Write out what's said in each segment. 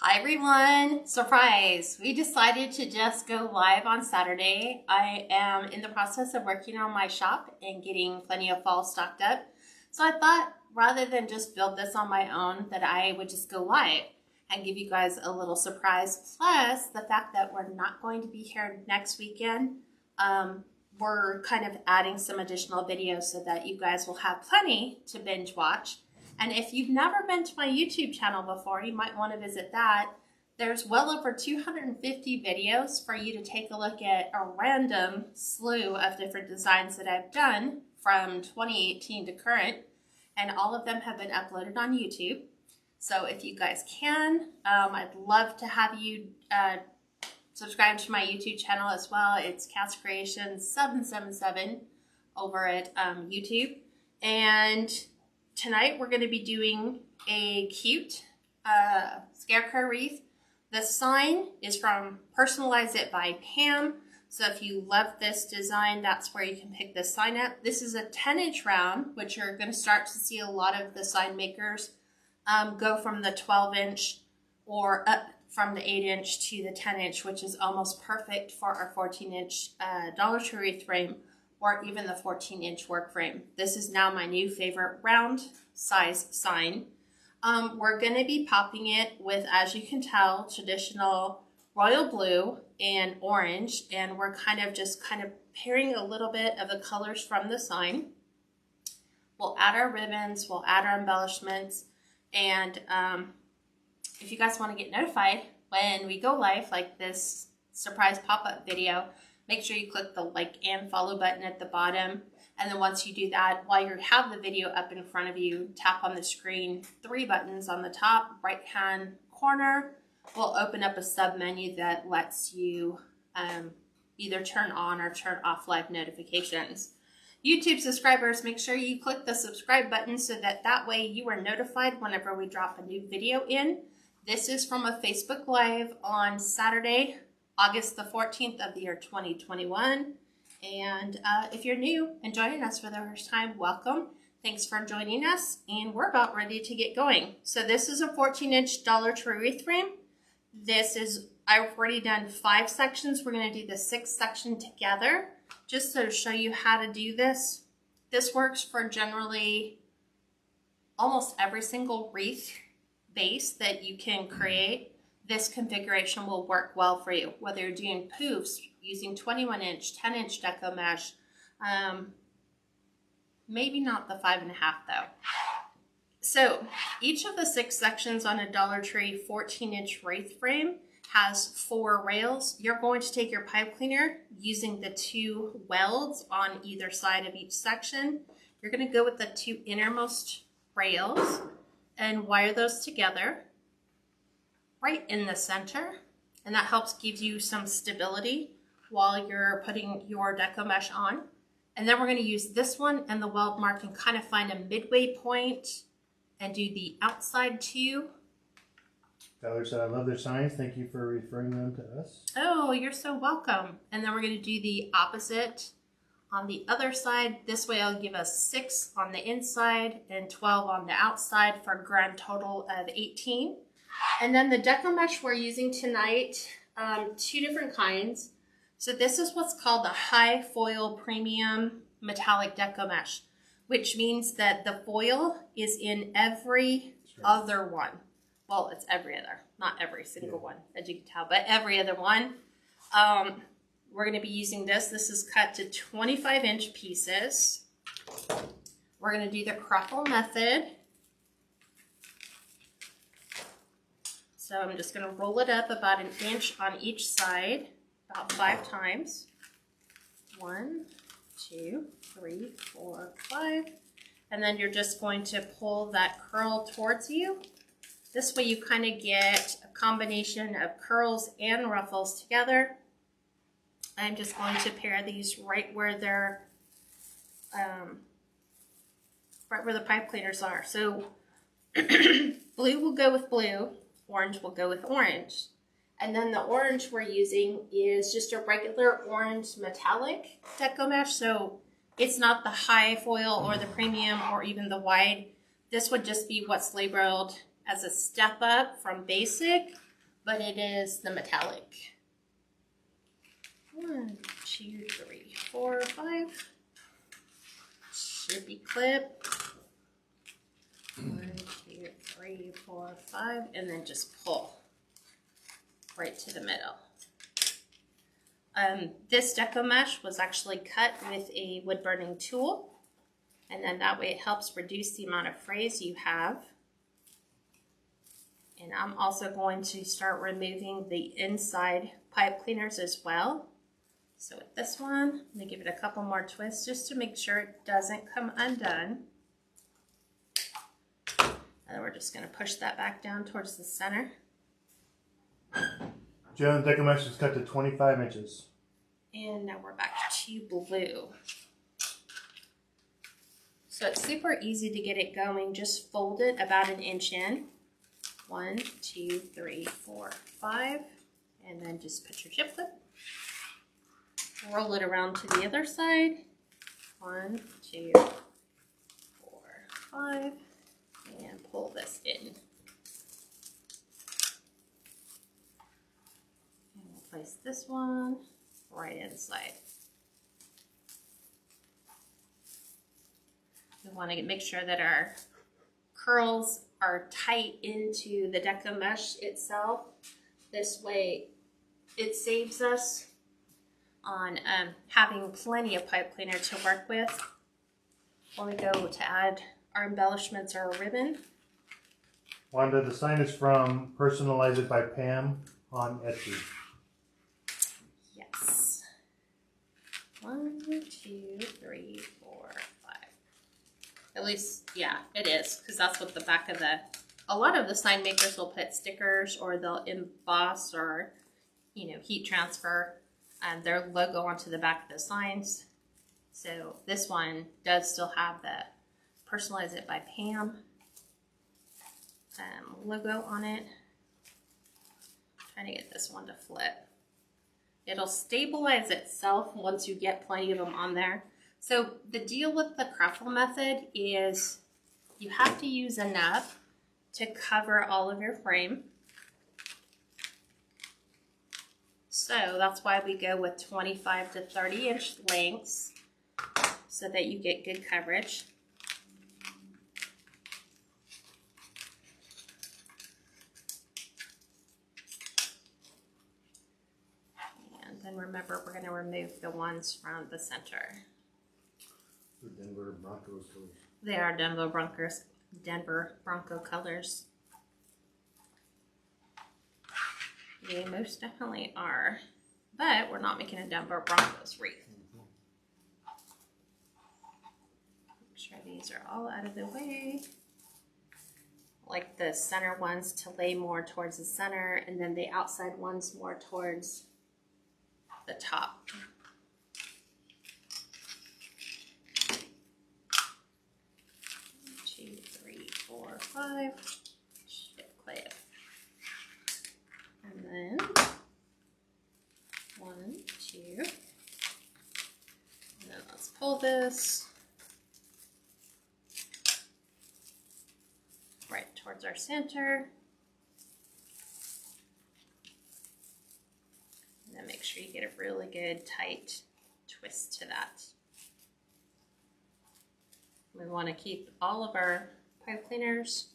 Hi everyone! Surprise! We decided to just go live on Saturday. I am in the process of working on my shop and getting plenty of fall stocked up. So I thought rather than just build this on my own that I would just go live and give you guys a little surprise. Plus the fact that we're not going to be here next weekend. We're kind of adding some additional videos so that you guys will have plenty to binge watch. And if you've never been to my YouTube channel before, you might want to visit that. There's well over 250 videos for you to take a look at a random slew of different designs that I've done from 2018 to current. And all of them have been uploaded on YouTube. So if you guys can, I'd love to have you subscribe to my YouTube channel as well. It's KatsCreationsNMore over at YouTube. And tonight we're going to be doing a cute scarecrow wreath. The sign is from Personalize It by Pam. So if you love this design, that's where you can pick this sign up. This is a 10-inch round, which you're going to start to see a lot of the sign makers go from the 12-inch or up from the 8-inch to the 10-inch, which is almost perfect for our 14-inch Dollar Tree wreath frame, or even the 14-inch work frame. This is now my new favorite round size sign. We're going to be popping it with, as you can tell, traditional royal blue and orange, and we're kind of pairing a little bit of the colors from the sign. We'll add our ribbons, we'll add our embellishments, and if you guys want to get notified when we go live, like this surprise pop-up video, make sure you click the like and follow button at the bottom. And then once you do that, while you have the video up in front of you, tap on the screen, 3 buttons on the top right-hand corner will open up a sub-menu that lets you either turn on or turn off live notifications. YouTube subscribers, make sure you click the subscribe button so that way you are notified whenever we drop a new video in. This is from a Facebook Live on Saturday, August the 14th of the year 2021. And if you're new and joining us for the first time, welcome. Thanks for joining us, and we're about ready to get going. So this is a 14-inch Dollar Tree wreath frame. I've already done 5 sections. We're going to do the 6th section together just to show you how to do this. This works for generally almost every single wreath base that you can create. This configuration will work well for you, whether you're doing poofs using 21-inch, 10-inch Deco mesh. Maybe not the 5.5 though. So each of the 6 sections on a Dollar Tree 14-inch wreath frame has 4 rails. You're going to take your pipe cleaner using the 2 welds on either side of each section. You're going to go with the 2 innermost rails and wire those together right in the center, and that helps give you some stability while you're putting your Deco mesh on. And then we're going to use this one and the weld mark and kind of find a midway point and do the outside 2. Tyler said, I love their signs. Thank you for referring them to us. Oh, you're so welcome. And then we're going to do the opposite on the other side. This way it'll give us 6 on the inside and 12 on the outside for a grand total of 18. And then the Deco mesh we're using tonight, 2 different kinds. So this is what's called the high foil premium metallic Deco mesh, which means that the foil is in every other one. Well, it's every other, not every single one, as you can tell, but every other one. We're going to be using this. This is cut to 25-inch pieces. We're going to do the Cruffle method. So I'm just going to roll it up about 1 inch on each side, about 5 times. 1, 2, 3, 4, 5. And then you're just going to pull that curl towards you. This way you kind of get a combination of curls and ruffles together. I'm just going to pair these right where they're, right where the pipe cleaners are. So blue will go with blue, orange will go with orange. And then the orange we're using is just a regular orange metallic Deco mesh. So it's not the high foil or the premium or even the wide. This would just be what's labeled as a step up from basic but it is the metallic. 1, 2, 3, 4, 5. Should be clip. 1, 2, 3, 4, 5, and then just pull right to the middle. This Deco mesh was actually cut with a wood burning tool, and then that way it helps reduce the amount of frays you have. And I'm also going to start removing the inside pipe cleaners as well. So with this one, I'm going to give it a couple more twists just to make sure it doesn't come undone. And we're just going to push that back down towards the center. Joan, Deco mesh is cut to 25 inches. And now we're back to blue. So it's super easy to get it going. Just fold it about 1 inch in. 1, 2, 3, 4, 5. And then just put your chip clip. Roll it around to the other side. 1, 2, 4, 5. And pull this in. And we'll place this one right inside. We want to make sure that our curls are tight into the Deco mesh itself. This way it saves us on having plenty of pipe cleaner to work with when we go to add our embellishments or our ribbon. Wanda, the sign is from Personalize It by Pam on Etsy. Yes. 1, 2, 3, 4, 5. At least, yeah, it is, because that's what the back of the, a lot of the sign makers will put stickers or they'll emboss or, you know, heat transfer their logo onto the back of the signs. So this one does still have the Personalize It by Pam logo on it. I'm trying to get this one to flip. It'll stabilize itself once you get plenty of them on there. So the deal with the Cruffle method is you have to use enough to cover all of your frame. So that's why we go with 25 to 30 inch lengths so that you get good coverage. And then remember, we're going to remove the ones from the center. The Denver Broncos colors. They are Denver Bronco colors. They most definitely are, but we're not making a Denver Broncos wreath. Make sure these are all out of the way. Like the center ones to lay more towards the center, and then the outside ones more towards the top. 2, 3, 4, 5. Chip clip. And then 1, 2. And then let's pull this right towards our center. And then make sure you get a really good tight twist to that. We want to keep all of our pipe cleaners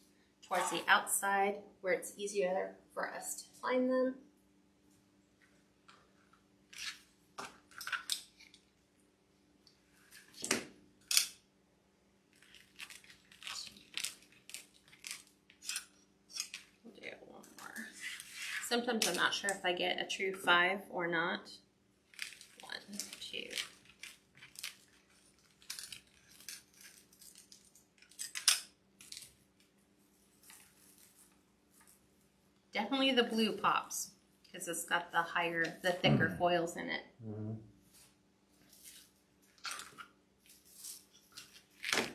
towards the outside where it's easier for us to find them. We'll do one more. Sometimes I'm not sure if I get a true 5 or not. 1, 2. Definitely the blue pops because it's got the thicker foils in it. Mm-hmm. Okay.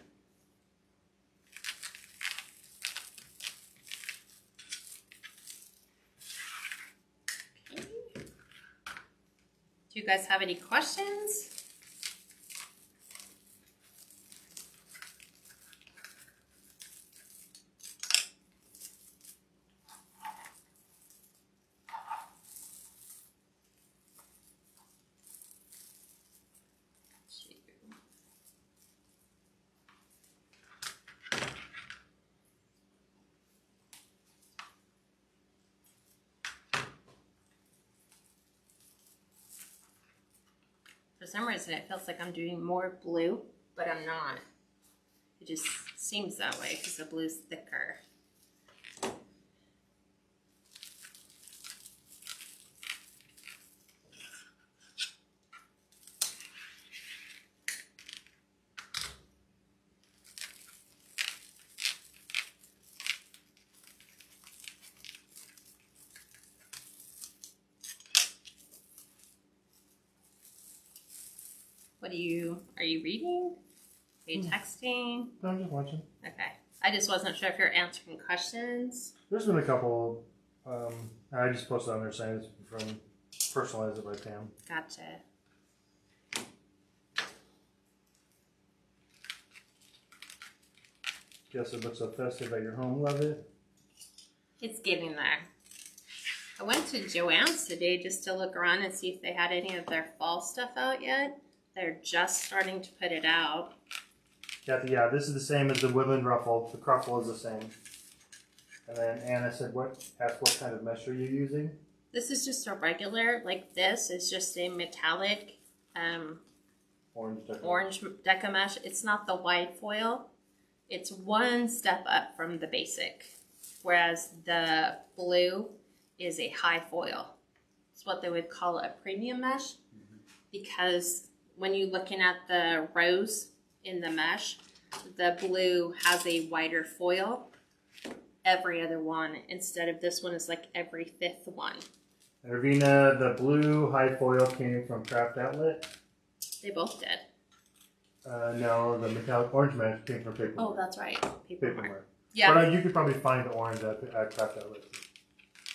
Do you guys have any questions? For some reason, it feels like I'm doing more blue, but I'm not. It just seems that way because the blue's thicker. Are you reading? Are you texting? No, I'm just watching. Okay. I just wasn't sure if you're answering questions. There's been a couple. I just posted on their site from Personalize It by Pam. Gotcha. Guess it looks so festive at your home. Love it. It's getting there. I went to Joann's today just to look around and see if they had any of their fall stuff out yet. They're just starting to put it out. Yeah, this is the same as the woodland ruffle. The Cruffle is the same. And then Anna said, asked what kind of mesh are you using? This is just a regular, like this is just a metallic orange Deco mesh. It's not the wide foil. It's one step up from the basic, whereas the blue is a high foil. It's what they would call a premium mesh, because when you're looking at the rows in the mesh, the blue has a wider foil. Every other one, instead of this one is like every fifth one. And Ravina, the blue high foil came from Craft Outlet. They both did. No, the metallic orange mesh came from Paperware. Oh, that's right. Paperware. Yeah. But you could probably find the orange at Craft Outlet.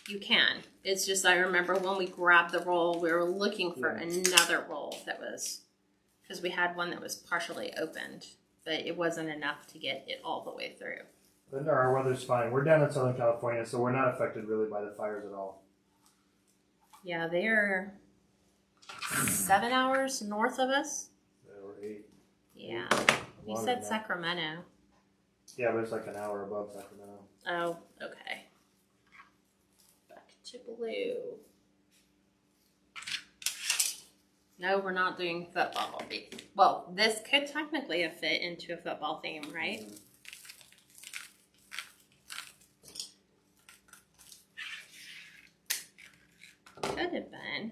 You can. It's just I remember when we grabbed the roll, we were looking for another roll that was, because we had one that was partially opened, but it wasn't enough to get it all the way through. But no, our weather's fine. We're down in Southern California, so we're not affected really by the fires at all. Yeah, they're 7 hours north of us. Or 8. Yeah. You said Sacramento. Yeah, but it's like an hour above Sacramento. Oh, okay. Back to blue. No, we're not doing football. Well, this could technically have fit into a football theme, right? Mm-hmm. Could have been.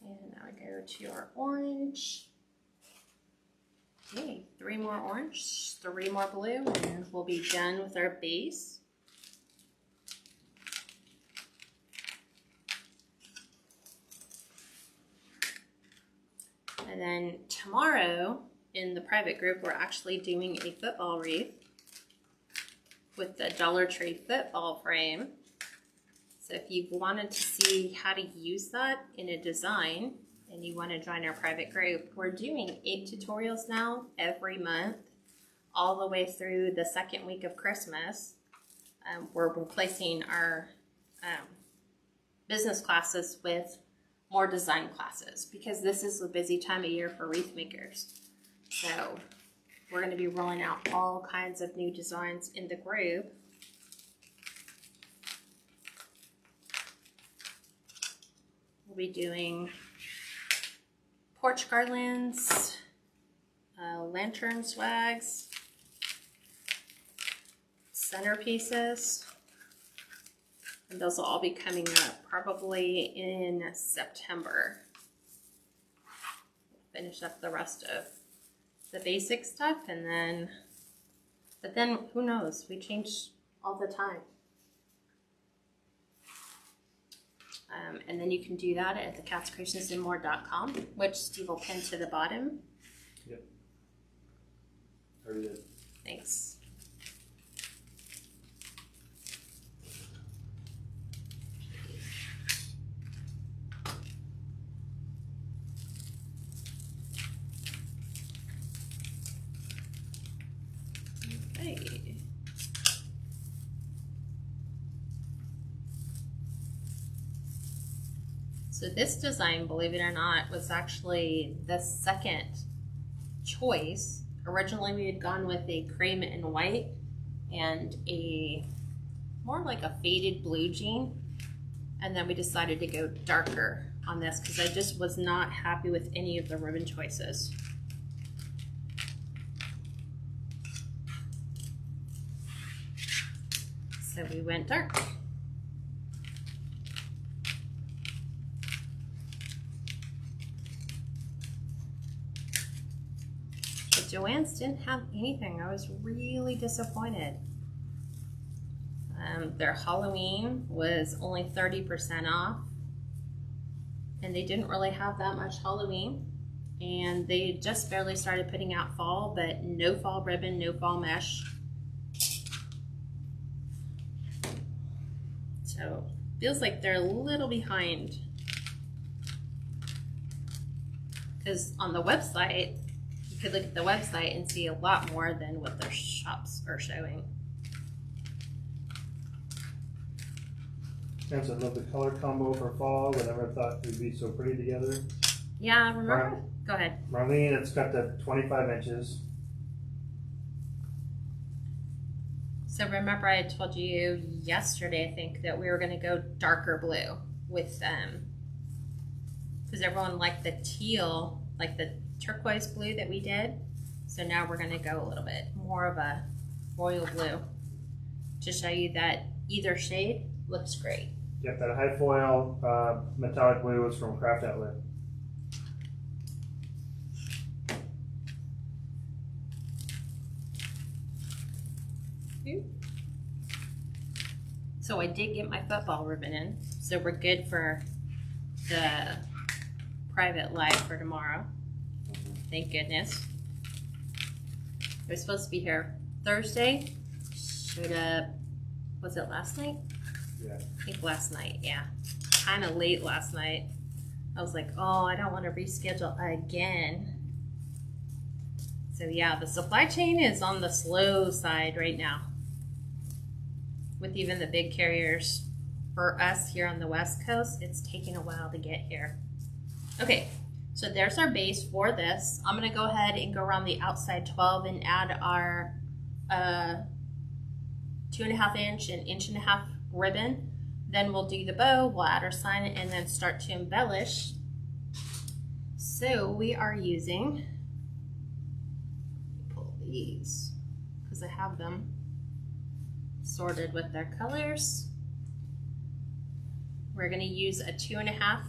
And now we go to our orange. Okay, 3 more orange, 3 more blue, and we'll be done with our base. And then tomorrow in the private group, we're actually doing a football wreath with the Dollar Tree football frame. So if you've wanted to see how to use that in a design and you want to join our private group, we're doing 8 tutorials now every month, all the way through the second week of Christmas. We're replacing our business classes with more design classes because this is a busy time of year for wreath makers. So we're going to be rolling out all kinds of new designs in the group. We'll be doing porch garlands, lantern swags, centerpieces. And those will all be coming up probably in September. Finish up the rest of the basic stuff and then, but then who knows? We change all the time. And then you can do that at the KatsCreationsNMore.com, which Steve will pin to the bottom. Yep. Very good. Thanks. So this design, believe it or not, was actually the second choice. Originally we had gone with a cream and white and a more like a faded blue jean. And then we decided to go darker on this because I just was not happy with any of the ribbon choices. So we went dark. But Joann's didn't have anything. I was really disappointed. Their Halloween was only 30% off. And they didn't really have that much Halloween. And they just barely started putting out fall, but no fall ribbon, no fall mesh. So feels like they're a little behind. Because on the website, you could look at the website and see a lot more than what their shops are showing. Hence, I love the color combo for fall, but I never thought it would be so pretty together. Yeah, remember? Go ahead. Marlene, it's got the 25 inches. So remember I had told you yesterday, I think, that we were going to go darker blue with them. Because everyone liked the teal, like the turquoise blue that we did. So now we're going to go a little bit more of a royal blue to show you that either shade looks great. Yep, that high foil metallic blue is from Craft Outlet. So I did get my football ribbon in, so we're good for the private live for tomorrow. Thank goodness. I was supposed to be here Thursday. Showed up, was it last night? Yeah. I think last night, yeah. Kind of late last night. I was like, oh, I don't want to reschedule again. So yeah, the supply chain is on the slow side right now. With even the big carriers. For us here on the West Coast, it's taking a while to get here. Okay, so there's our base for this. I'm gonna go ahead and go around the outside 12 and add our 2.5 inch and 1.5 inch ribbon. Then we'll do the bow, we'll add our sign, and then start to embellish. So we are using, pull these, because I have them sorted with their colors. We're going to use a 2.5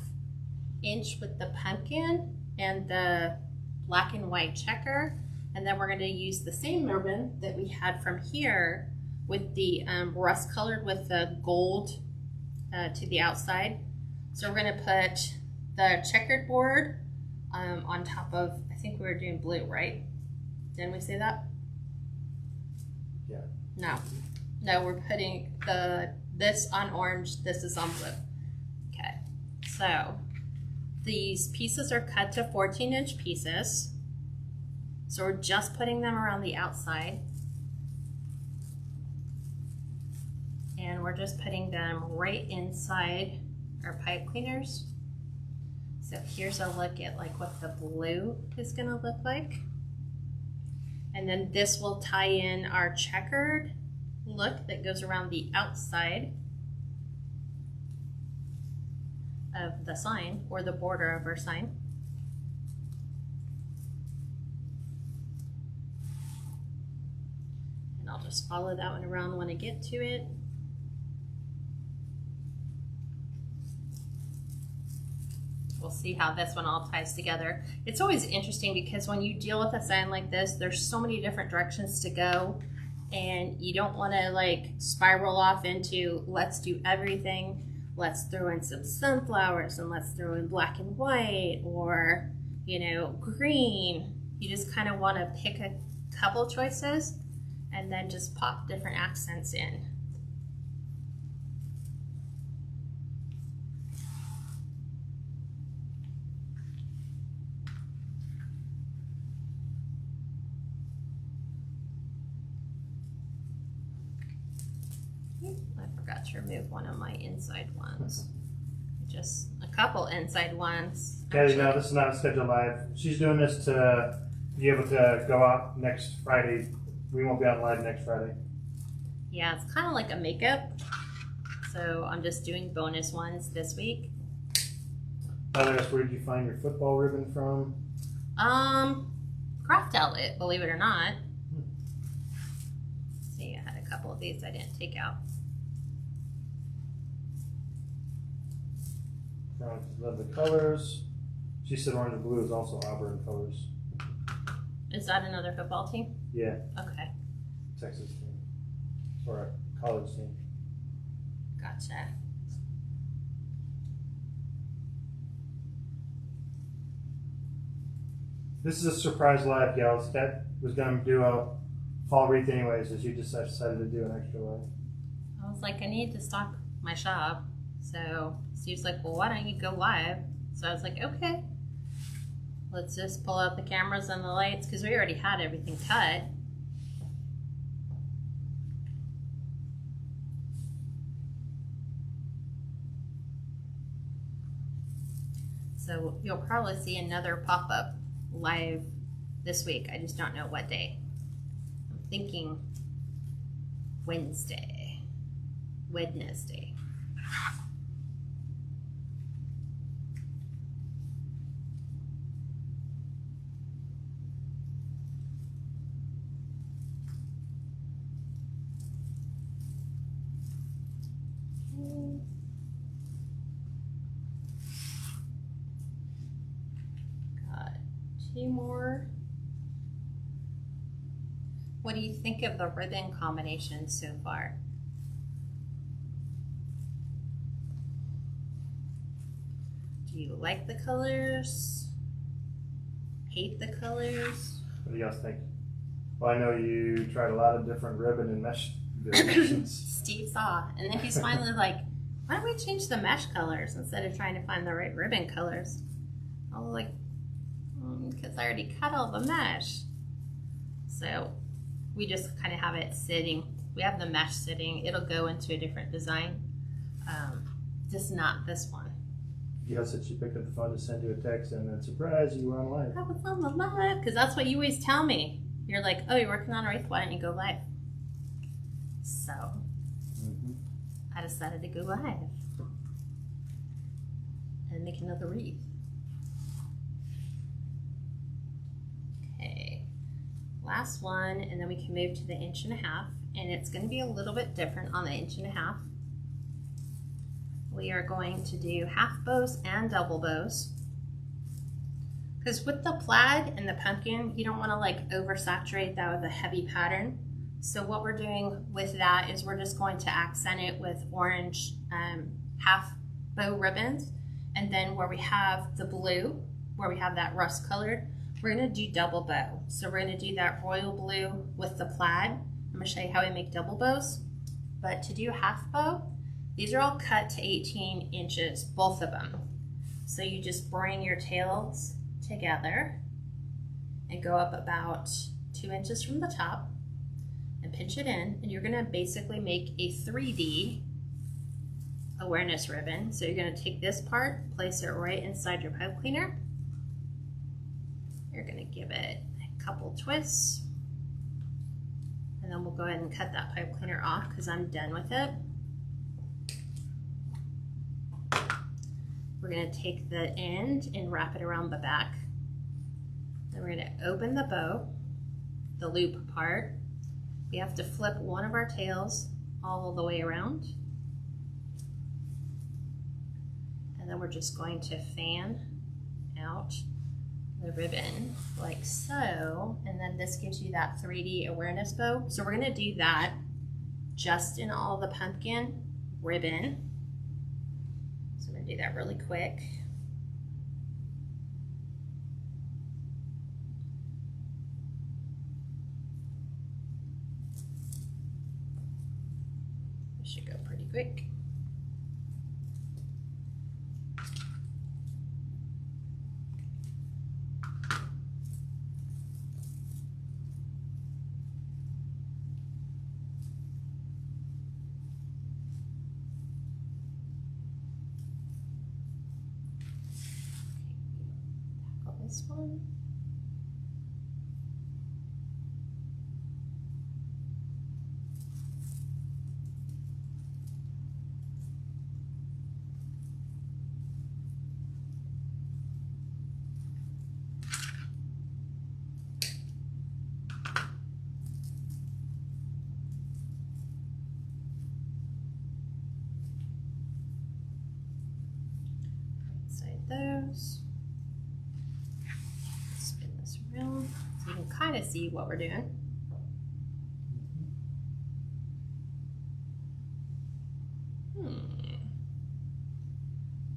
inch with the pumpkin and the black and white checker, and then we're going to use the same ribbon that we had from here with the rust colored with the gold to the outside. So we're going to put the checkered board on top of, I think we were doing blue, right? Didn't we say that? Yeah. No, we're putting this on orange, this is on blue. Okay, so these pieces are cut to 14-inch pieces. So we're just putting them around the outside. And we're just putting them right inside our pipe cleaners. So here's a look at like what the blue is gonna look like. And then this will tie in our checkered look that goes around the outside of the sign, or the border of our sign. And I'll just follow that one around when I get to it. We'll see how this one all ties together. It's always interesting because when you deal with a sign like this, there's so many different directions to go, and you don't want to like spiral off into let's do everything. Let's throw in some sunflowers and let's throw in black and white, or, you know, green. You just kind of want to pick a couple choices and then just pop different accents in. I forgot to remove one of my inside ones. I just a couple inside ones. Katie, no, this is not a scheduled live. She's doing this to be able to go out next Friday. We won't be on live next Friday. Yeah, it's kind of like a makeup. So I'm just doing bonus ones this week. Where did you find your football ribbon from? Craft outlet, believe it or not. See, I had a couple of these I didn't take out. Love the colors. She said orange and blue is also Auburn colors. Is that another football team? Yeah. Okay. Texas team. Or a college team. Gotcha. This is a surprise live, gals. Kat was going to do a fall wreath anyways, so she just decided to do an extra live. I was like, I need to stock my shop. So Steve's like, well, why don't you go live? So I was like, okay. Let's just pull out the cameras and the lights because we already had everything cut. So you'll probably see another pop-up live this week. I just don't know what day. I'm thinking Wednesday. Got two more. What do you think of the ribbon combination so far? Do you like the colors? Hate the colors? What do you guys think? Well, I know you tried a lot of different ribbon and mesh variations. Steve saw, and then he's finally like, why don't we change the mesh colors instead of trying to find the right ribbon colors? I was like, because I already cut all the mesh. So we just kind of have it sitting. We have the mesh sitting. It'll go into a different design, just not this one. Gail said she picked up the phone to send you a text and then surprise, you were on live. I was on the live, because that's what you always tell me. You're like, oh, you're working on a wreath, why don't you go live? So I decided to go live and make another wreath. Okay, last one, and then we can move to the 1.5 inches, and it's going to be a little bit different on the 1.5 inches. We are going to do half bows and double bows. Because with the plaid and the pumpkin, you don't want to like oversaturate that with a heavy pattern. So what we're doing with that is we're just going to accent it with orange half bow ribbons. And then where we have the blue, where we have that rust colored, we're going to do double bow. So we're going to do that royal blue with the plaid. I'm going to show you how we make double bows. But to do half bow, these are all cut to 18 inches, both of them. So you just bring your tails together and go up about 2 inches from the top and pinch it in, and you're gonna basically make a 3D awareness ribbon. So you're gonna take this part, place it right inside your pipe cleaner. You're gonna give it a couple twists, and then we'll go ahead and cut that pipe cleaner off because I'm done with it. We're going to take the end and wrap it around the back. Then we're going to open the bow, the loop part. We have to flip one of our tails all the way around. And then we're just going to fan out the ribbon like so. And then this gives you that 3D awareness bow. So we're going to do that just in all the pumpkin ribbon. Do that really quick. This should go pretty quick. this one. Those. Spin this around so you can kind of see what we're doing.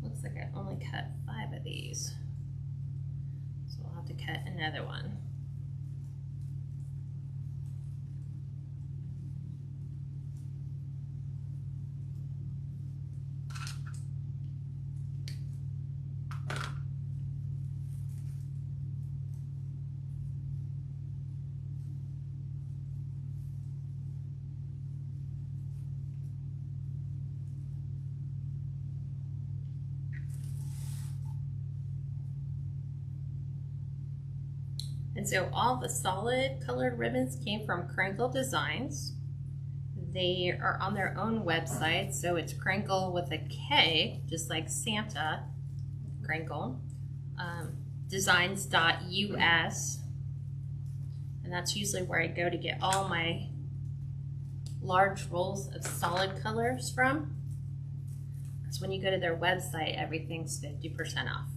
Looks like I only cut 5 of these, so I'll have to cut another one. And so all the solid colored ribbons came from Crinkle Designs. They are on their own website, so it's Crinkle with a K, just like Santa, Crinkle, designs.us, and that's usually where I go to get all my large rolls of solid colors from. Because when you go to their website, everything's 50% off.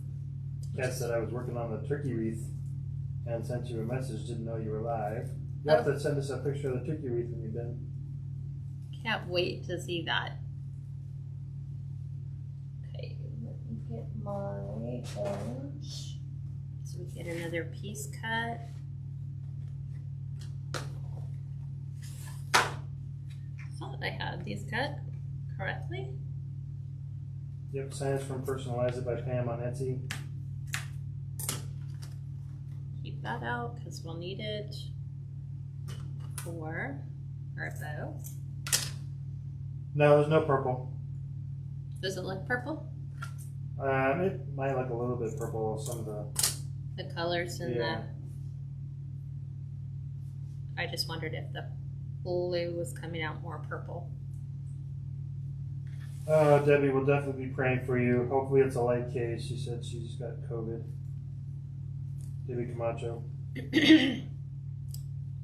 Kat said I was working on the turkey wreath and sent you a message, didn't know you were live. You have to send us a picture of the turkey wreath when you're done. Can't wait to see that. Okay, let me get my orange. So we get another piece cut. Thought I had these cut correctly. Yep, signs from Personalize It by Pam on Etsy. Keep that out because we'll need it for our bow. No, there's no purple. Does it look purple? It might look a little bit purple. Some of The colors in Yeah. I just wondered if the blue was coming out more purple. Debbie will definitely be praying for you. Hopefully it's a light case. She said she's got COVID. Debbie Camacho.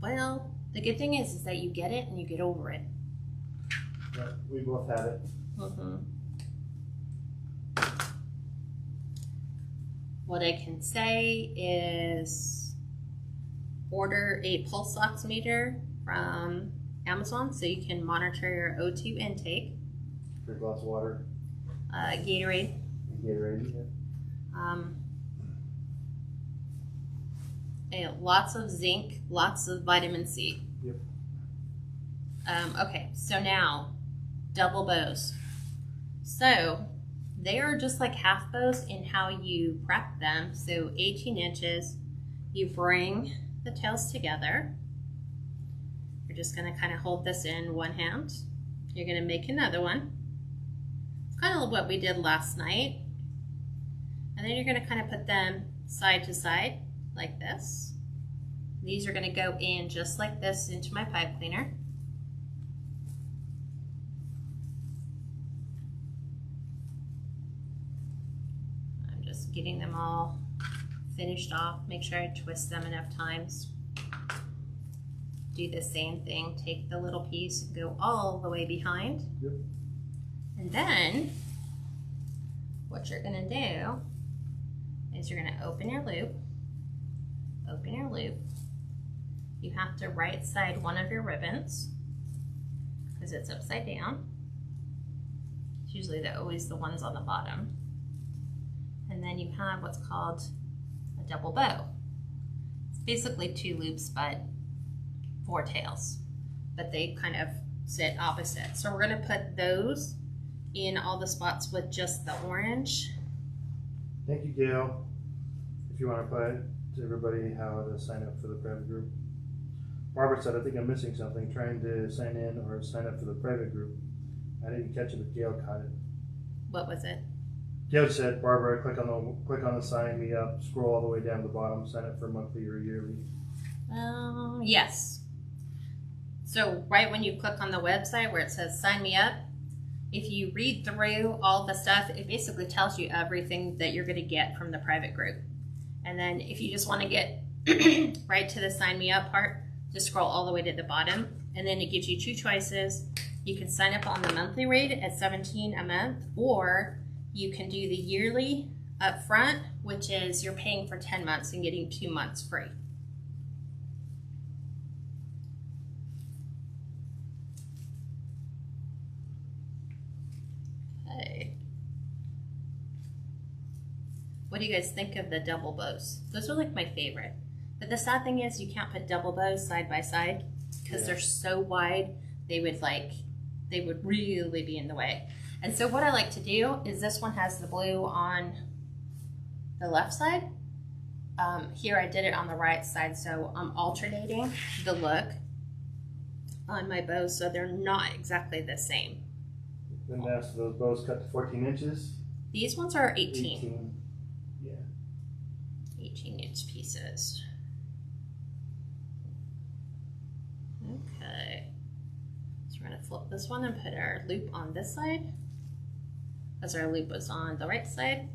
Well, the good thing is that you get it and you get over it. Yeah, we both had it. What I can say is order a pulse oximeter from Amazon so you can monitor your O2 intake. Drink lots of water. Gatorade. Gatorade, yeah. Lots of zinc, lots of vitamin C. Yep. Okay, so now double bows. So they are just like half bows in how you prep them. So 18 inches, you bring the tails together. You're just gonna kind of hold this in one hand. You're gonna make another one. It's kind of what we did last night. And then you're gonna kind of put them side to side like this. These are gonna go in just like this into my pipe cleaner. I'm just getting them all finished off. Make sure I twist them enough times. Do the same thing. Take the little piece and go all the way behind. Yep. And then what you're gonna do is you're gonna open your loop. Open your loop. You have to right side one of your ribbons because it's upside down. It's usually always the ones on the bottom. And then you have what's called a double bow. It's basically 2 loops but 4 tails, but they kind of sit opposite. So we're gonna put those in all the spots with just the orange. Thank you, Gail. If you want to put to everybody how to sign up for the private group. Barbara said, I think I'm missing something, trying to sign in or sign up for the private group. I didn't catch it, but Gail caught it. What was it? Gail said, Barbara, click on the sign me up, scroll all the way down to the bottom, sign up for monthly or yearly. Yes. So right when you click on the website where it says sign me up, if you read through all the stuff, it basically tells you everything that you're going to get from the private group. And then if you just want to get right to the sign me up part, just scroll all the way to the bottom. And then it gives you two choices. You can sign up on the monthly rate at $17 a month, or you can do the yearly up front, which is you're paying for 10 months and getting 2 months free. What do you guys think of the double bows? Those are like my favorite. But the sad thing is you can't put double bows side by side because they're so wide. They would really be in the way. And so what I like to do is this one has the blue on the left side. Here I did it on the right side, so I'm alternating the look on my bows so they're not exactly the same. Then that's those bows cut to 14 inches. These ones are 18. 18-inch pieces. Okay. So we're going to flip this one and put our loop on this side, as our loop was on the right side.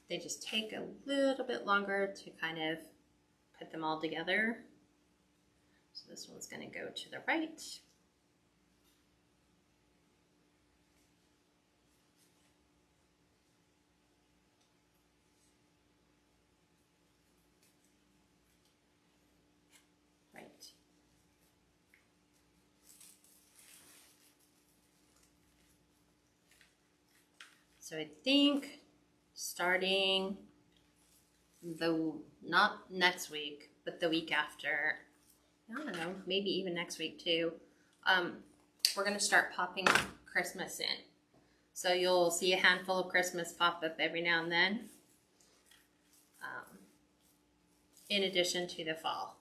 They just take a little bit longer to kind of put them all together. So this one's going to go to the right. Right. So I think starting not next week, but the week after, I don't know, maybe even next week too, we're going to start popping Christmas in. So you'll see a handful of Christmas pop up every now and then, in addition to the fall.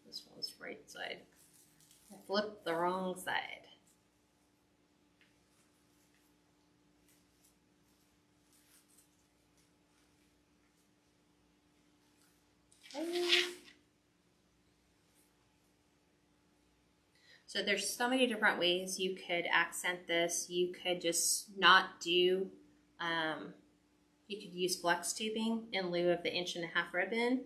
This one's right side. I flipped the wrong side. So there's so many different ways you could accent this. You could just not do, you could use flex tubing in lieu of the 1.5 inch ribbon.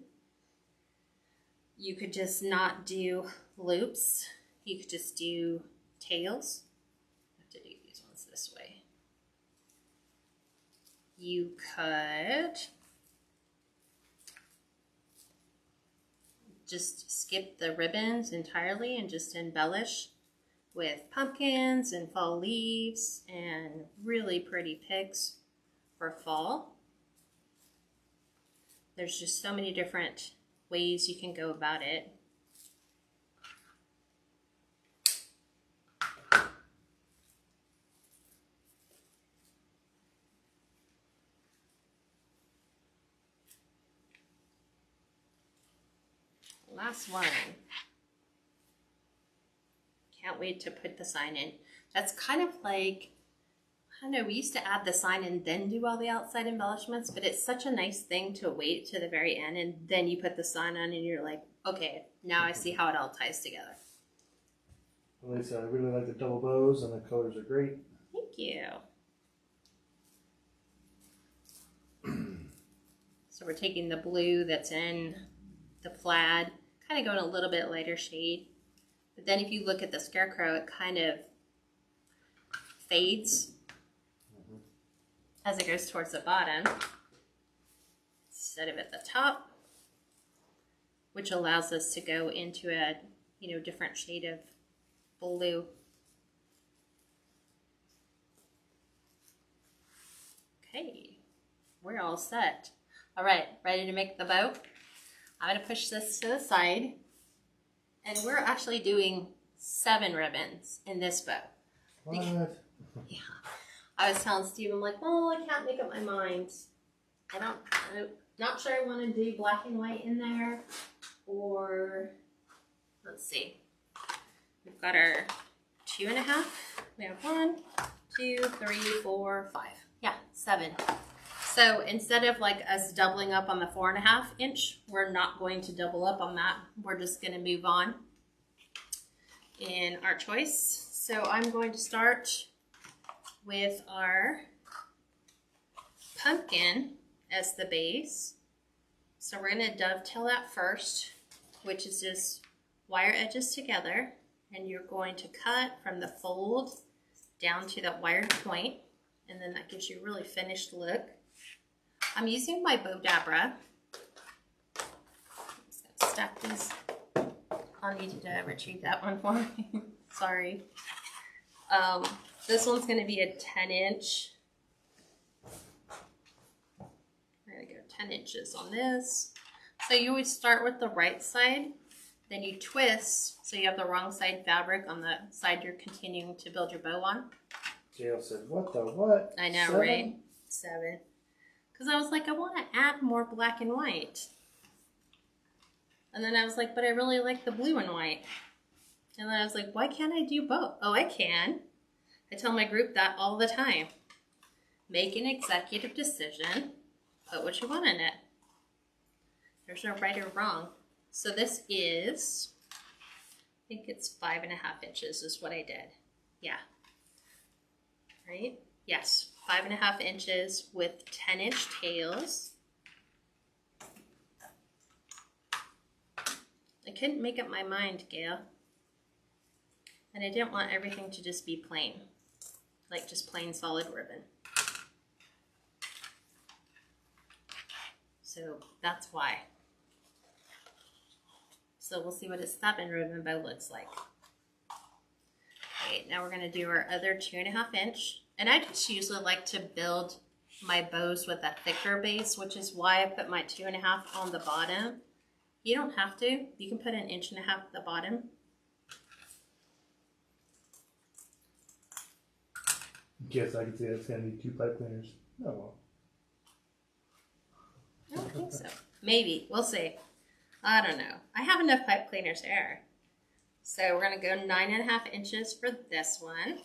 You could just not do loops. You could just do tails. I have to do these ones this way. You could just skip the ribbons entirely and just embellish with pumpkins and fall leaves and really pretty picks for fall. There's just so many different ways you can go about it. Last one. Can't wait to put the sign in. That's kind of like, I don't know, we used to add the sign and then do all the outside embellishments, but it's such a nice thing to wait to the very end and then you put the sign on and you're like, okay, now I see how it all ties together. Well, Lisa, I really like the double bows and the colors are great. Thank you. So we're taking the blue that's in the plaid, kind of going a little bit lighter shade. But then if you look at the scarecrow, it kind of fades. as it goes towards the bottom instead of at the top, which allows us to go into a, you know, different shade of blue. Okay, we're all set. All right, ready to make the bow? I'm gonna push this to the side, and we're actually doing 7 ribbons in this bow. What? Yeah, I was telling Steve, I'm like, well, I can't make up my mind. I'm not sure I want to do black and white in there, or let's see. We've got our 2.5. We have 1, 2, 3, 4, 5. Yeah, 7. So instead of like us doubling up on the 4.5 inch, we're not going to double up on that. We're just going to move on in our choice. So I'm going to start with our pumpkin as the base. So we're going to dovetail that first, which is just wire edges together, and you're going to cut from the fold down to that wired point, and then that gives you a really finished look. I'm using my bow dabra. I'm just gonna stack these. I'll need you to retrieve that one for me. Sorry. This one's going to be a 10-inch. We're going to go 10 inches on this. So you would start with the right side, then you twist so you have the wrong side fabric on the side you're continuing to build your bow on. Gail said, what the what? I know, 7? right? 7. Because I was like, I want to add more black and white. And then I was like, but I really like the blue and white. And then I was like, why can't I do both? Oh, I can. I tell my group that all the time. Make an executive decision. Put what you want in it. There's no right or wrong. So this is, I think it's 5.5 inches is what I did. Yeah. Right? Yes. 5.5 inches with 10-inch tails. I couldn't make up my mind, Gail. And I didn't want everything to just be plain. Like just plain solid ribbon. So that's why. So we'll see what a 7 ribbon bow looks like. Okay, now we're going to do our other 2.5 inch. And I just usually like to build my bows with a thicker base, which is why I put my 2.5 on the bottom. You don't have to. You can put 1.5 inches at the bottom. Yes, I can see it's going to be 2 pipe cleaners. Oh, well. I don't think so. Maybe. We'll see. I don't know. I have enough pipe cleaners here. So we're going to go 9.5 inches for this one.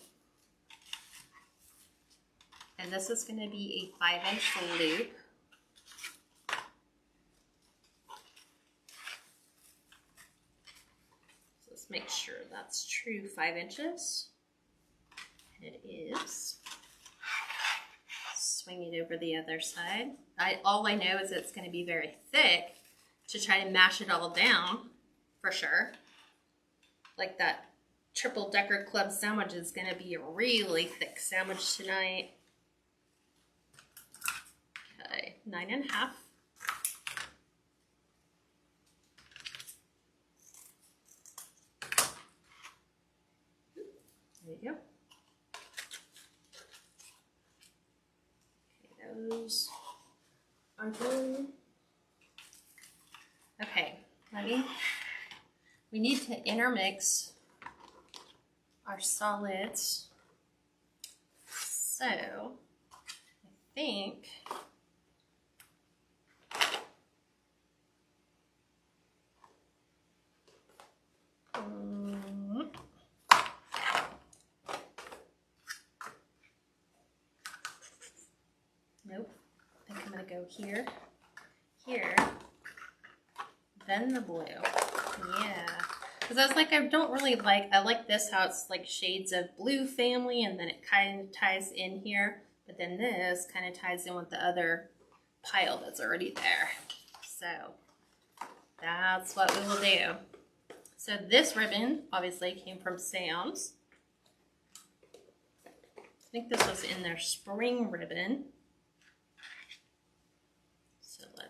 And this is going to be a 5-inch loop. So let's make sure that's true 5 inches. It is. Swing it over the other side. All I know is it's going to be very thick to try to mash it all down, for sure. Like that triple decker club sandwich is going to be a really thick sandwich tonight. Okay, 9.5. There you go. Those are good. Okay, we need to intermix our solids. So I think nope. I think I'm gonna go here, then the blue. Yeah, because I was like, I like this how it's like shades of blue family, and then it kind of ties in here, but then this kind of ties in with the other pile that's already there. So that's what we will do. So this ribbon obviously came from Sam's. I think this was in their spring ribbon.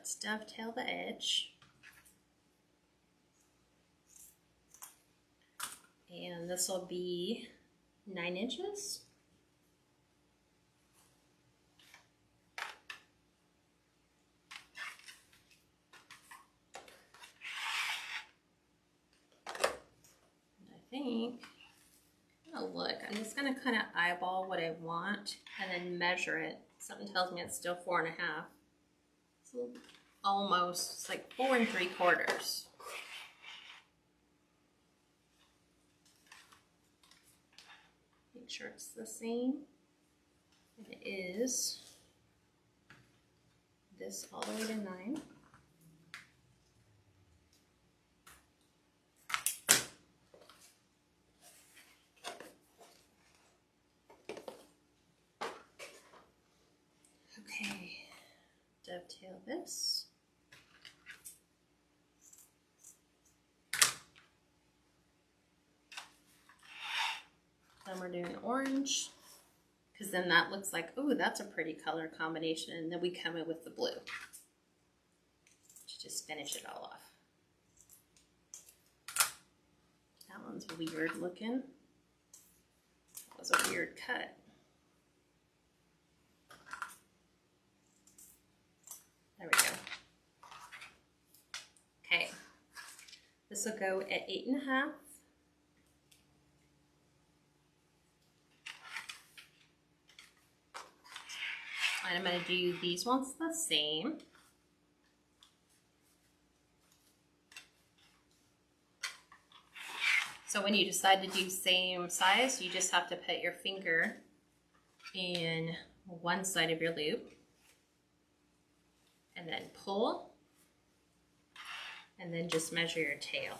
let's dovetail the edge. And this will be 9 inches. Look, I'm just going to kind of eyeball what I want and then measure it. Something tells me it's still 4.5. So almost, it's like 4 3/4. Make sure it's the same. And it is this all the way to 9. Okay, dovetail this. Then we're doing orange, because then that looks like, oh, that's a pretty color combination. And then we come in with the blue to just finish it all off. That one's weird looking. That was a weird cut. There we go. Okay, this will go at 8.5. And I'm going to do these ones the same. So when you decide to do same size, you just have to put your finger in one side of your loop and then pull, and then just measure your tail.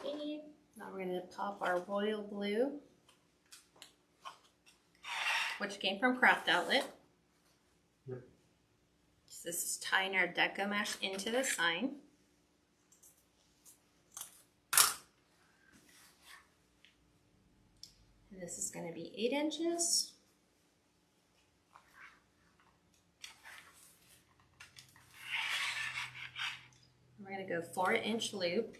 Okay, now we're going to pop our royal blue, which came from Craft Outlet. Yep. So this is tying our Deco mesh into the sign. And this is going to be 8 inches. We're going to go 4-inch loop.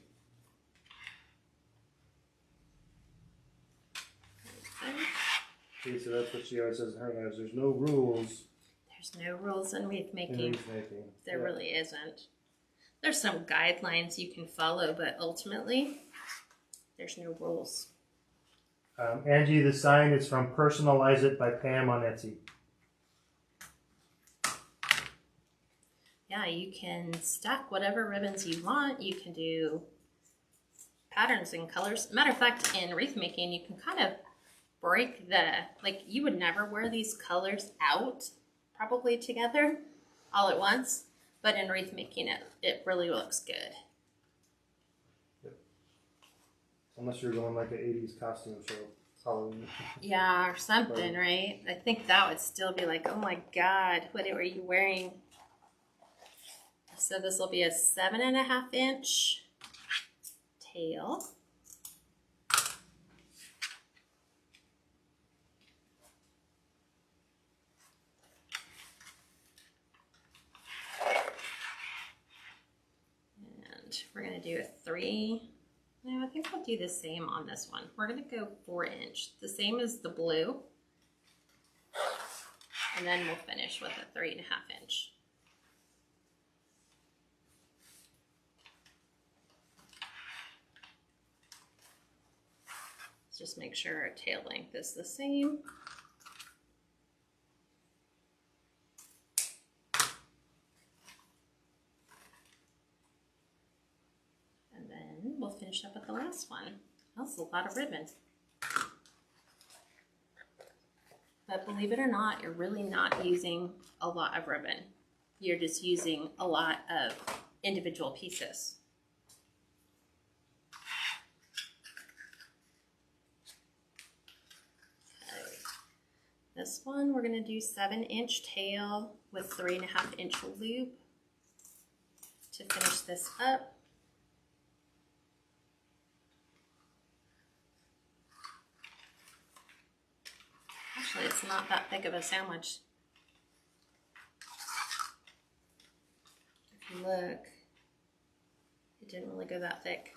See, so that's what she always says in her lives. There's no rules. There's no rules in wreath making. In wreath making. There really isn't. There's some guidelines you can follow, but ultimately, there's no rules. Angie, the sign is from Personalize It by Pam on Etsy. Yeah, you can stack whatever ribbons you want. You can do patterns and colors. Matter of fact, in wreath making, you can kind of break the, like, you would never wear these colors out probably together all at once, but in wreath making it really looks good. Yep. Unless you're going like an 80s costume show, Halloween. Yeah, or something, right? I think that would still be like, oh my God, what are you wearing? So this will be a 7.5 inch tail. We're going to do a 3. No, I think I'll do the same on this one. We're going to go 4-inch, the same as the blue. And then we'll finish with a 3.5 inch. Let's just make sure our tail length is the same. We'll finish up with the last one. That's a lot of ribbon. But believe it or not, you're really not using a lot of ribbon. You're just using a lot of individual pieces. This one, we're gonna do 7-inch tail with 3.5-inch loop to finish this up. Actually, it's not that thick of a sandwich. If you look, it didn't really go that thick.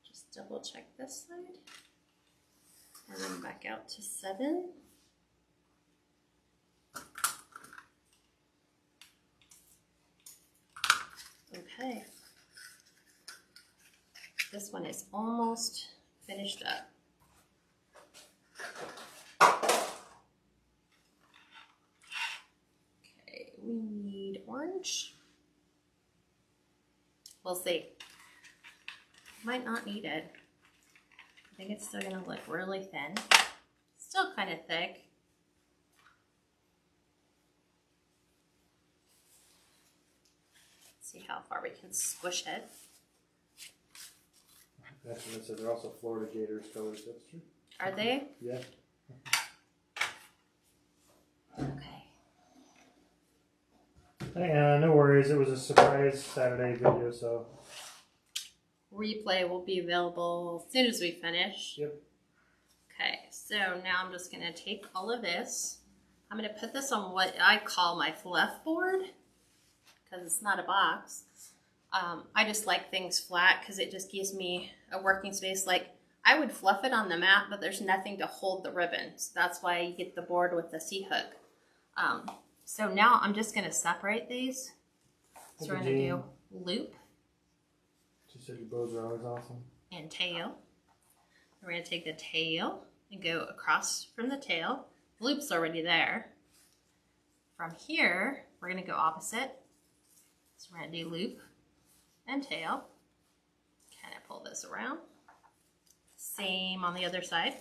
Just double check this side. And then back out to 7. Okay. This one is almost finished up. Okay, we need orange. We'll see. Might not need it. I think it's still gonna look really thin. Still kind of thick. See how far we can squish it. That's what I said. They're also Florida Gators colors. That's true. Are they? Yeah. Okay. No worries. It was a surprise Saturday video, so. Replay will be available as soon as we finish. Yep. Okay, so now I'm just gonna take all of this. I'm gonna put this on what I call my fluff board, because it's not a box. I just like things flat because it just gives me a working space. Like, I would fluff it on the mat, but there's nothing to hold the ribbons. That's why you get the board with the C-hook. So now I'm just going to separate these. So we're going to do loop. She said your bows are always awesome. And tail. We're going to take the tail and go across from the tail. The loop's already there. From here, we're going to go opposite. So we're going to do loop and tail. Kind of pull this around. Same on the other side.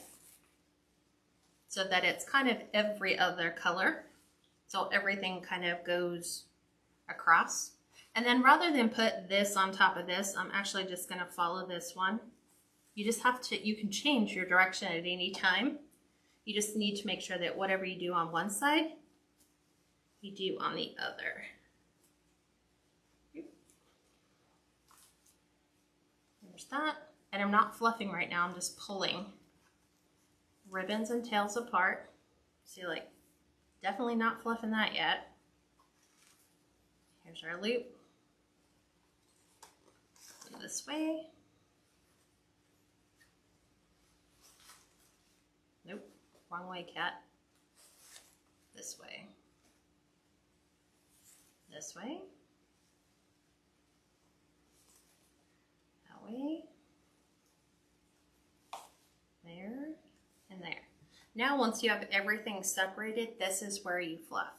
So that it's kind of every other color. So everything kind of goes across. And then rather than put this on top of this, I'm actually just going to follow this one. You just have to, you can change your direction at any time. You just need to make sure that whatever you do on one side, you do on the other. There's that. And I'm not fluffing right now, I'm just pulling ribbons and tails apart. See, like, definitely not fluffing that yet. Here's our loop. This way. Nope, wrong way, cat. This way. This way. That way. There and there. Now once you have everything separated, this is where you fluff.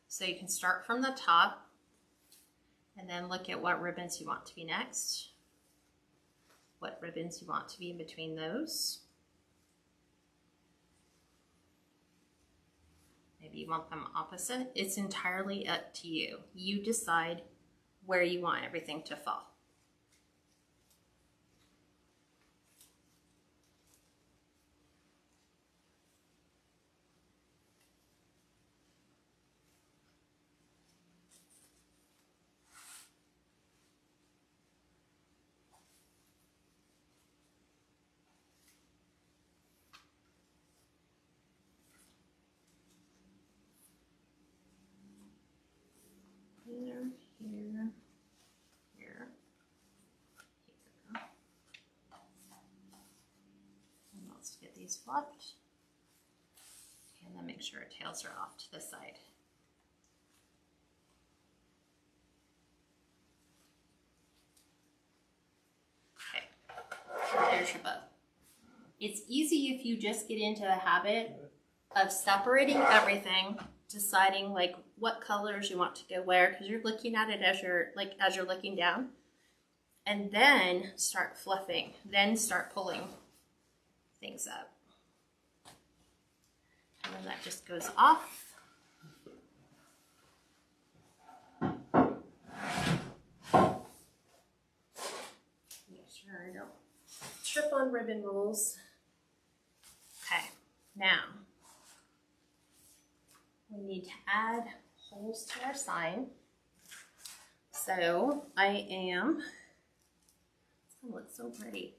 So you can start from the top and then look at what ribbons you want to be next, what ribbons you want to be in between those. Maybe you want them opposite. It's entirely up to you. You decide where you want everything to fall. Here, here, here. And let's get these fluffed. And then make sure our tails are off to the side. Okay, there's your bow. It's easy if you just get into the habit of separating everything, deciding like what colors you want to go where, because you're looking at it as you're looking down, and then start fluffing, then start pulling things up, and then that just goes off. on ribbon rolls. Okay, now we need to add holes to our sign. So it's gonna look so pretty.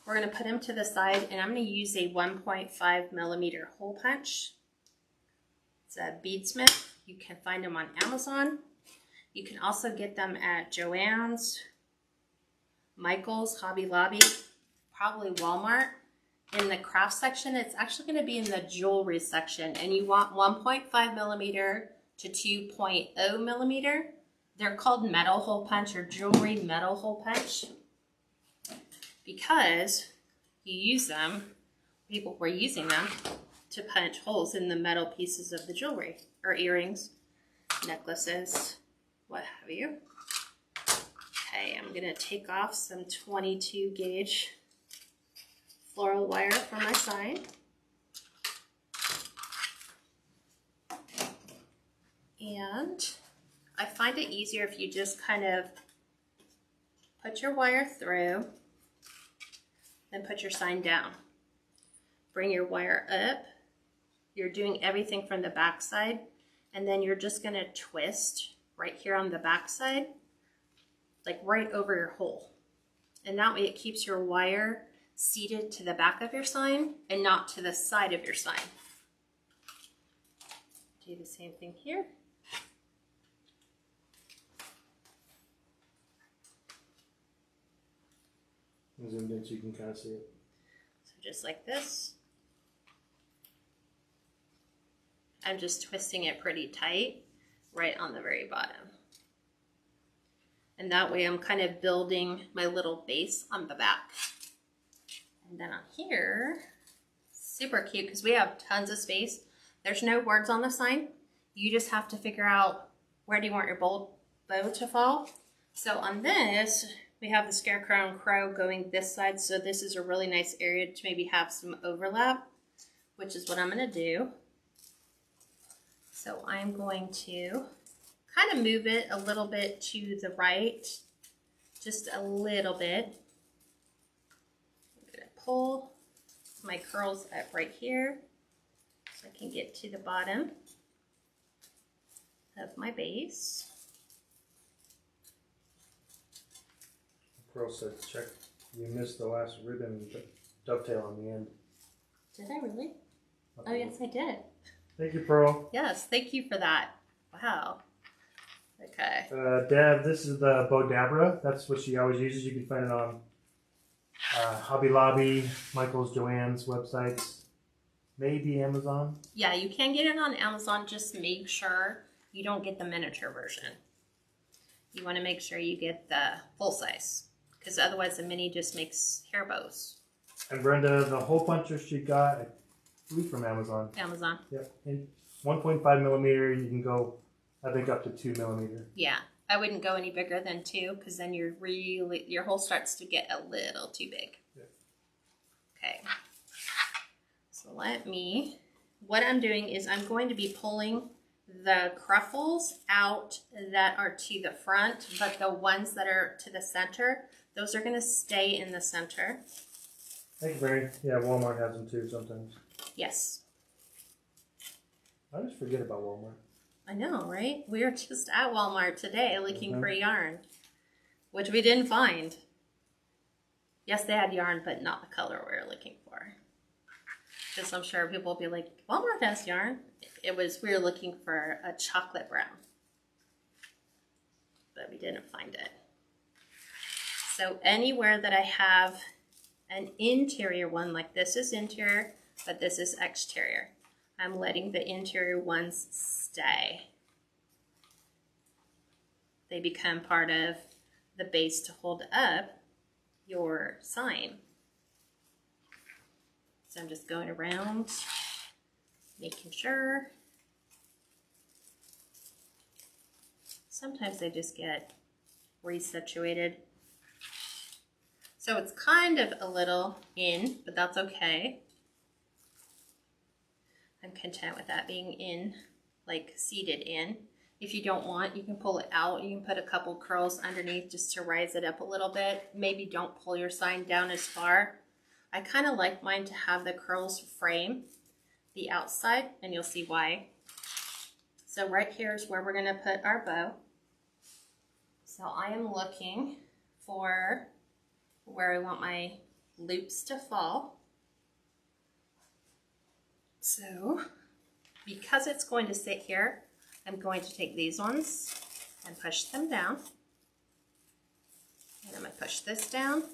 We're gonna put them to the side, and I'm gonna use a 1.5 millimeter hole punch. It's a beadsmith. You can find them on Amazon. You can also get them at Joann's, Michael's, Hobby Lobby, probably Walmart. In the craft section, it's actually going to be in the jewelry section, and you want 1.5 millimeter to 2.0 millimeter. They're called metal hole punch or jewelry metal hole punch because you use them, people were using them to punch holes in the metal pieces of the jewelry or earrings, necklaces, what have you. Okay, I'm going to take off some 22 gauge floral wire for my sign. And I find it easier if you just kind of put your wire through, then put your sign down. Bring your wire up. You're doing everything from the back side, and then you're just going to twist right here on the back side, like right over your hole. And that way it keeps your wire seated to the back of your sign and not to the side of your sign. Do the same thing here. Zoomed in so you can kind of see it. So just like this. I'm just twisting it pretty tight right on the very bottom. And that way I'm kind of building my little base on the back. And then on here, super cute because we have tons of space. There's no words on the sign. You just have to figure out where do you want your bow to fall. So on this, we have the scarecrow and crow going this side. So this is a really nice area to maybe have some overlap, which is what I'm going to do. So I'm going to kind of move it a little bit to the right, just a little bit. I'm going to pull my curls up right here so I can get to the bottom of my base. Pearl said, check, you missed the last ribbon dovetail on the end. Did I really? Oh, yes, I did. Thank you, Pearl. Yes, thank you for that. Wow. Okay. Dev, this is the Bodabra. That's what she always uses. You can find it on Hobby Lobby, Michael's, Joann's websites, maybe Amazon. Yeah, you can get it on Amazon. Just make sure you don't get the miniature version. You want to make sure you get the full size because otherwise the mini just makes hair bows. And Brenda, the hole puncher she got, I believe from Amazon. Amazon. Yep. And 1.5 millimeter, you can go, I think, up to 2 millimeter. Yeah, I wouldn't go any bigger than 2 because then your hole starts to get a little too big. Yeah. Okay. So what I'm doing is I'm going to be pulling the Cruffles out that are to the front, but the ones that are to the center, those are going to stay in the center. Thank you, Mary. Yeah, Walmart has them too sometimes. Yes. I just forget about Walmart. I know, right? We were just at Walmart today looking for yarn, which we didn't find. Yes, they had yarn, but not the color we were looking for. Because I'm sure people will be like, Walmart has yarn. We were looking for a chocolate brown, but we didn't find it. So anywhere that I have an interior one, like this is interior, but this is exterior, I'm letting the interior ones stay. They become part of the base to hold up your sign. So I'm just going around, making sure. Sometimes they just get resituated. So it's kind of a little in, but that's okay. I'm content with that being in, like seated in. If you don't want, you can pull it out. You can put a couple curls underneath just to rise it up a little bit. Maybe don't pull your sign down as far. I kind of like mine to have the curls frame the outside, and you'll see why. So right here is where we're going to put our bow. So I am looking for where I want my loops to fall. So because it's going to sit here, I'm going to take these ones and push them down. And I'm going to push this down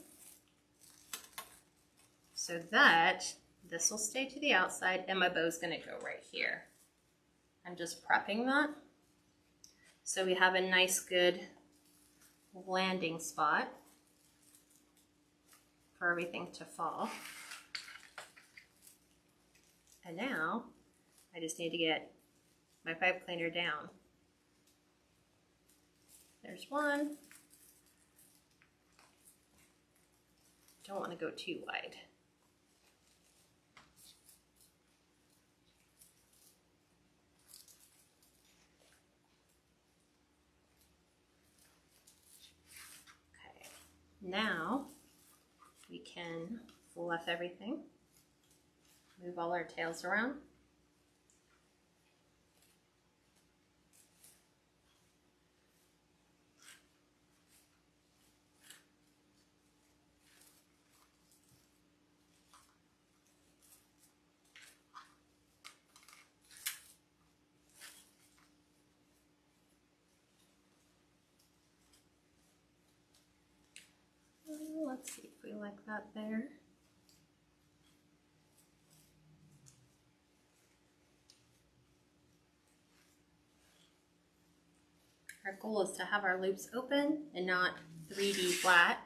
so that this will stay to the outside and my bow is going to go right here. I'm just prepping that so we have a nice good landing spot for everything to fall. And now I just need to get my pipe cleaner down. There's one. Don't want to go too wide. Okay, now we can fluff everything. Move all our tails around. Let's see if we like that there. Our goal is to have our loops open and not 3D flat.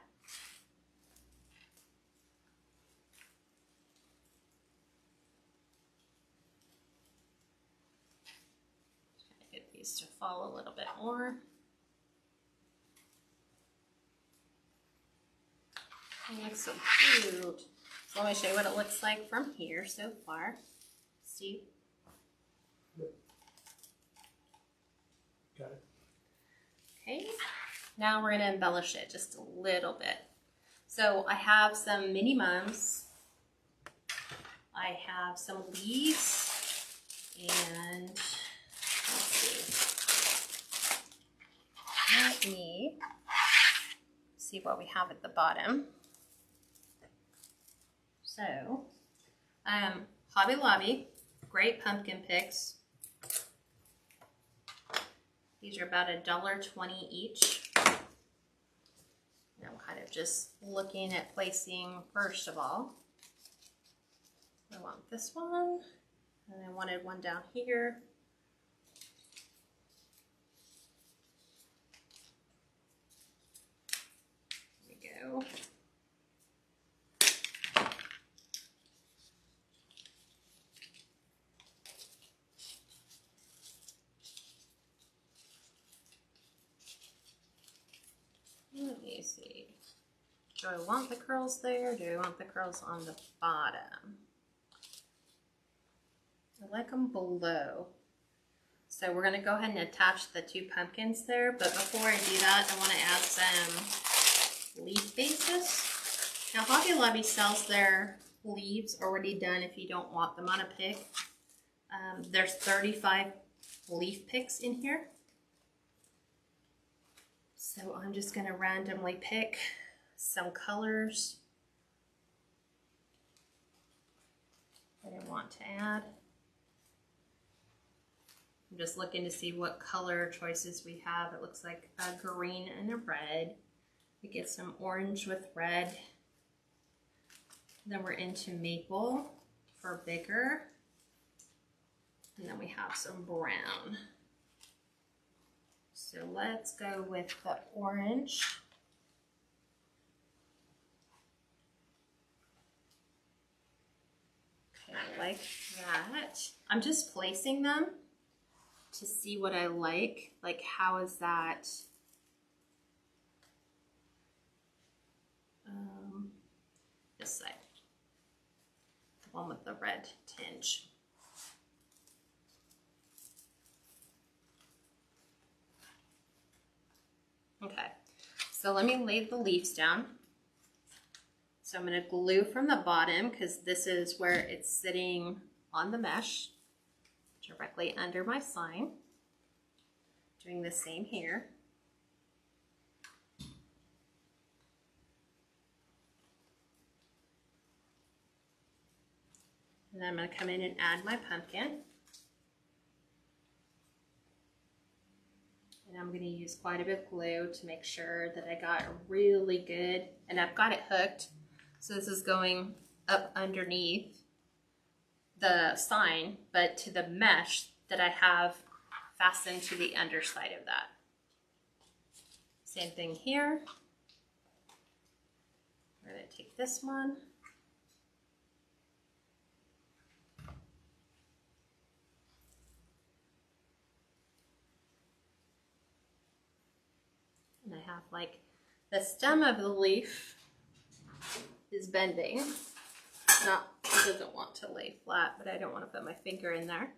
Try to get these to fall a little bit more. It looks so cute. So let me show you what it looks like from here so far. Steve? Got it. Okay, now we're going to embellish it just a little bit. So I have some mini mums. I have some leaves. And let's see. Let me see what we have at the bottom. So, Hobby Lobby, great pumpkin picks. These are about $1.20 each. And I'm kind of just looking at placing, first of all, I want this one, and I wanted one down here. There we go. Let me see. Do I want the curls there? Do I want the curls on the bottom? I like them below. So we're going to go ahead and attach the two pumpkins there. But before I do that, I want to add some leaf bases. Now Hobby Lobby sells their leaves already done if you don't want them on a pick. There's 35 leaf picks in here. So I'm just going to randomly pick some colors that I want to add. I'm just looking to see what color choices we have. It looks like a green and a red. We get some orange with red. Then we're into maple for bigger. And then we have some brown. So let's go with the orange. Okay, I like that. I'm just placing them to see what I like. Like, how is that? This side. The one with the red tinge. So let me lay the leaves down. So I'm going to glue from the bottom because this is where it's sitting on the mesh, directly under my sign. Doing the same here. And then I'm going to come in and add my pumpkin. And I'm going to use quite a bit of glue to make sure that I got really good, and I've got it hooked. So this is going up underneath the sign, but to the mesh that I have fastened to the underside of that. Same thing here. We're going to take this one. And I have like the stem of the leaf is bending. It doesn't want to lay flat, but I don't want to put my finger in there.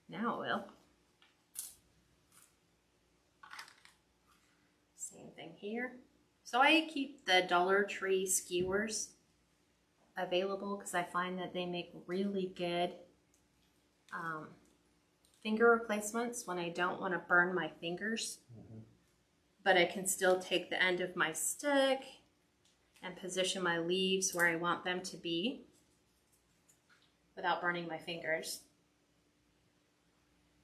Now it will. Same thing here. So I keep the Dollar Tree skewers available because I find that they make really good finger replacements when I don't want to burn my fingers. But I can still take the end of my stick and position my leaves where I want them to be without burning my fingers.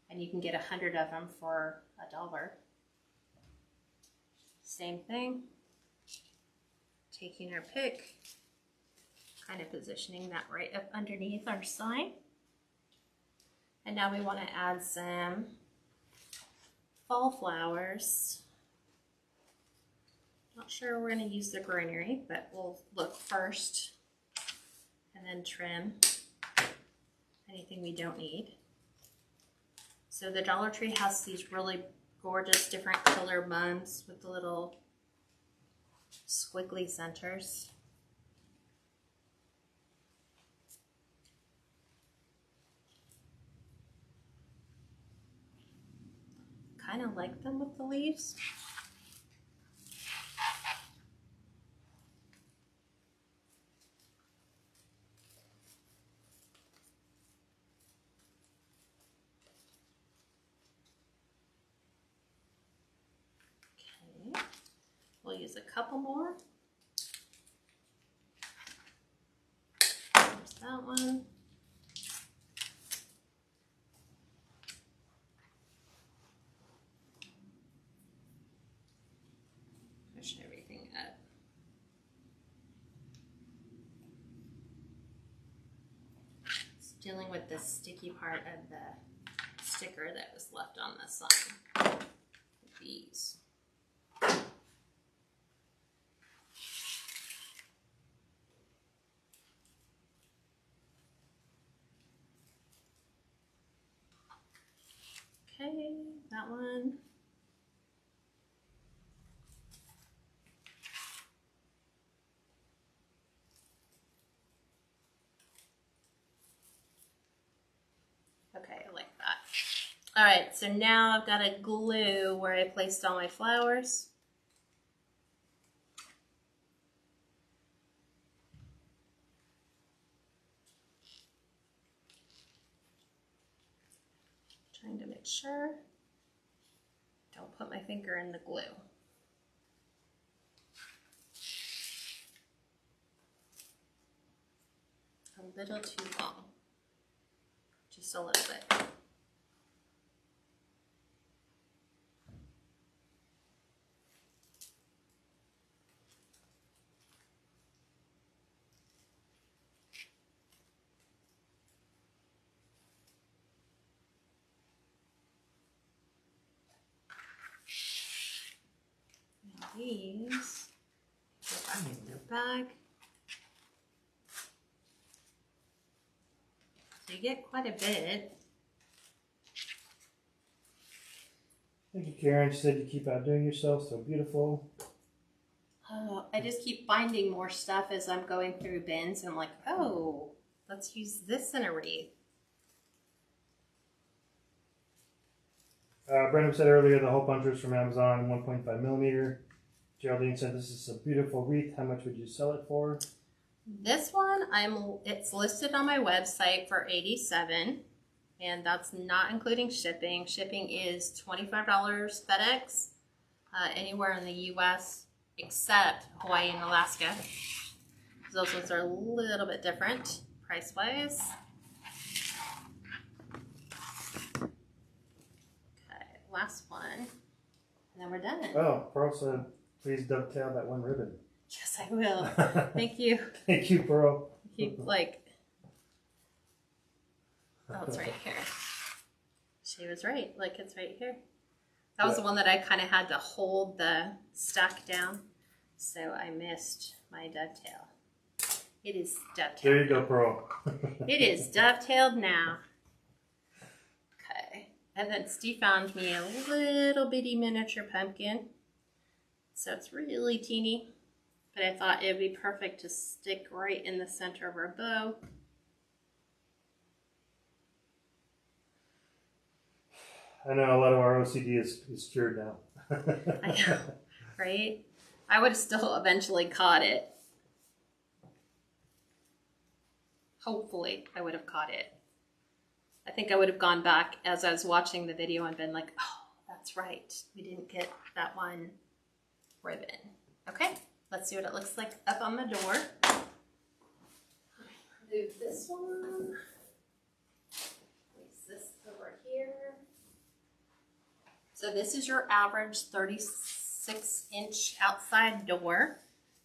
And you can get 100 of them for $1. Same thing. Taking our pick, kind of positioning that right up underneath our sign. And now we want to add some fall flowers. Not sure we're going to use the greenery, but we'll look first and then trim anything we don't need. So the Dollar Tree has these really gorgeous different color buns with the little squiggly centers. Kind of like them with the leaves. Okay, we'll use a couple more. There's that one. Push everything up. It's dealing with the sticky part of the sticker that was left on the sign. These. Okay, that one. Okay, I like that. All right, so now I've got to glue where I placed all my flowers. Trying to make sure. Don't put my finger in the glue. A little too long. Just a little bit. Now these go back in their bag. So you get quite a bit. Thank you, Karen. She said you keep outdoing yourself. So beautiful. I just keep finding more stuff as I'm going through bins, and I'm like, oh, let's use this in a wreath. Brandon said earlier the hole punchers from Amazon, 1.5 millimeter. Geraldine said this is a beautiful wreath. How much would you sell it for? This one, it's listed on my website for $87, and that's not including shipping. Shipping is $25 FedEx, anywhere in the U.S. except Hawaii and Alaska. Those ones are a little bit different price-wise. Okay, last one, and then we're done. Oh, Pearl said, please dovetail that one ribbon. Yes, I will. Thank you. Thank you, Pearl. Keep like, oh, it's right here. She was right. Like, it's right here. That was the one that I kind of had to hold the stack down, so I missed my dovetail. It is dovetailed. There you go, Pearl. It is dovetailed now. Okay. And then Steve found me a little bitty miniature pumpkin. So it's really teeny, but I thought it would be perfect to stick right in the center of our bow. I know a lot of our OCD is cured now. I know, right? I would have still eventually caught it. Hopefully, I would have caught it. I think I would have gone back as I was watching the video and been like, oh, that's right. We didn't get that one ribbon. Okay, let's see what it looks like up on the door. Move this one. Place this over here. So this is your average 36-inch outside door.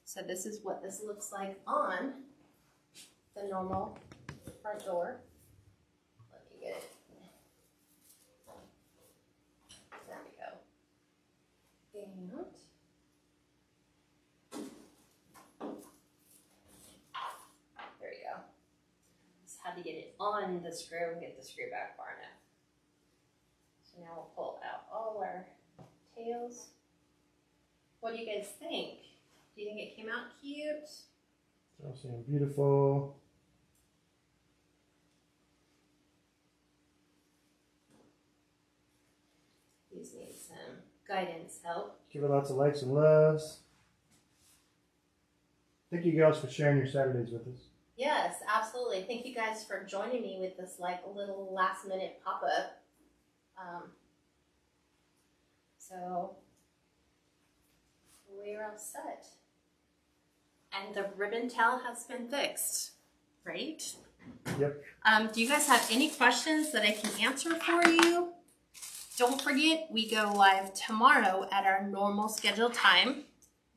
So this is what this looks like on the normal front door. Let me get it. There we go. And there you go. Just had to get it on the screw and get the screw back far enough. So now we'll pull out all our tails. What do you guys think? Do you think it came out cute? So saying beautiful. These need some guidance help. Give it lots of likes and loves. Thank you girls for sharing your Saturdays with us. Yes, absolutely. Thank you guys for joining me with this like little last minute pop-up. So we're all set. And the ribbon tail has been fixed, right? Yep. Do you guys have any questions that I can answer for you? Don't forget, we go live tomorrow at our normal scheduled time,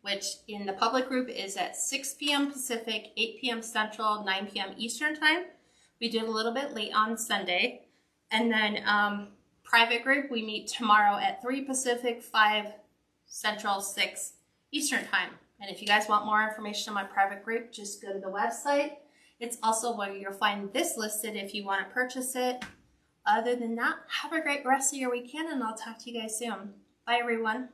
which in the public group is at 6 p.m. Pacific, 8 p.m. Central, 9 p.m. Eastern time. We do it a little bit late on Sunday. And then private group, we meet tomorrow at 3 Pacific, 5 Central, 6 Eastern time. And if you guys want more information on my private group, just go to the website. It's also where you'll find this listed if you want to purchase it. Other than that, have a great rest of your weekend, and I'll talk to you guys soon. Bye, everyone.